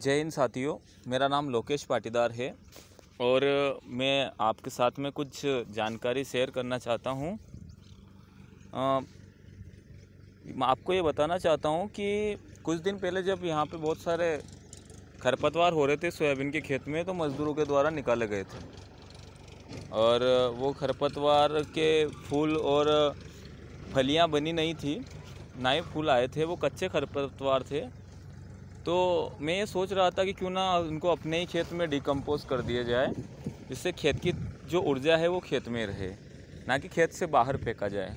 जय हिंद साथियों, मेरा नाम लोकेश पाटीदार है और मैं आपके साथ में कुछ जानकारी शेयर करना चाहता हूँ। मैं आपको ये बताना चाहता हूँ कि कुछ दिन पहले जब यहाँ पे बहुत सारे खरपतवार हो रहे थे सोयाबीन के खेत में, तो मज़दूरों के द्वारा निकाले गए थे और वो खरपतवार के फूल और फलियाँ बनी नहीं थी, ना ही फूल आए थे, वो कच्चे खरपतवार थे। तो मैं ये सोच रहा था कि क्यों ना उनको अपने ही खेत में डिकम्पोज कर दिया जाए, जिससे खेत की जो ऊर्जा है वो खेत में रहे, ना कि खेत से बाहर फेंका जाए।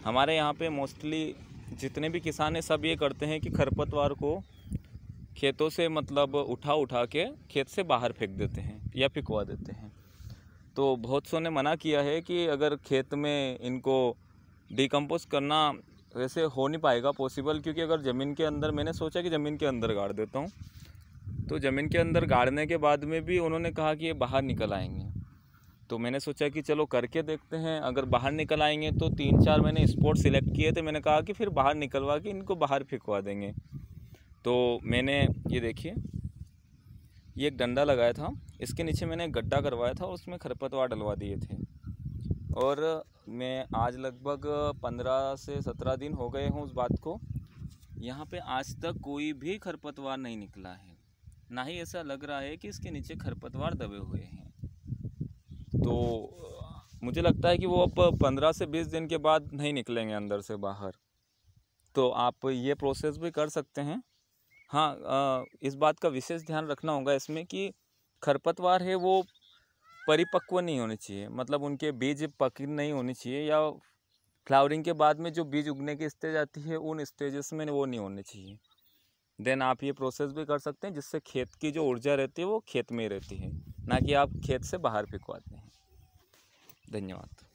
हमारे यहाँ पे मोस्टली जितने भी किसान हैं सब ये करते हैं कि खरपतवार को खेतों से मतलब उठा के खेत से बाहर फेंक देते हैं या फिकवा देते हैं। तो बहुत सौ ने मना किया है कि अगर खेत में इनको डिकम्पोज करना वैसे हो नहीं पाएगा पॉसिबल, क्योंकि अगर ज़मीन के अंदर, मैंने सोचा कि ज़मीन के अंदर गाड़ देता हूँ, तो ज़मीन के अंदर गाड़ने के बाद में भी उन्होंने कहा कि ये बाहर निकल आएंगे। तो मैंने सोचा कि चलो करके देखते हैं, अगर बाहर निकल आएंगे तो 3-4 मैंने स्पॉट सिलेक्ट किए थे। मैंने कहा कि फिर बाहर निकलवा के इनको बाहर फेंकवा देंगे। तो मैंने ये देखिए, ये एक डंडा लगाया था, इसके नीचे मैंने एक गड्ढा करवाया था और उसमें खरपतवार डलवा दिए थे। और मैं आज लगभग 15 से 17 दिन हो गए हूँ उस बात को। यहाँ पे आज तक कोई भी खरपतवार नहीं निकला है, ना ही ऐसा लग रहा है कि इसके नीचे खरपतवार दबे हुए हैं। तो मुझे लगता है कि वो अब 15 से 20 दिन के बाद नहीं निकलेंगे अंदर से बाहर। तो आप ये प्रोसेस भी कर सकते हैं। हाँ, इस बात का विशेष ध्यान रखना होगा इसमें कि खरपतवार है वो परिपक्व नहीं होने चाहिए, मतलब उनके बीज पकी नहीं होनी चाहिए, या फ्लावरिंग के बाद में जो बीज उगने की स्टेज आती है उन स्टेजेस में वो नहीं होने चाहिए। देन आप ये प्रोसेस भी कर सकते हैं, जिससे खेत की जो ऊर्जा रहती है वो खेत में ही रहती है, ना कि आप खेत से बाहर फेंकवाते हैं। धन्यवाद।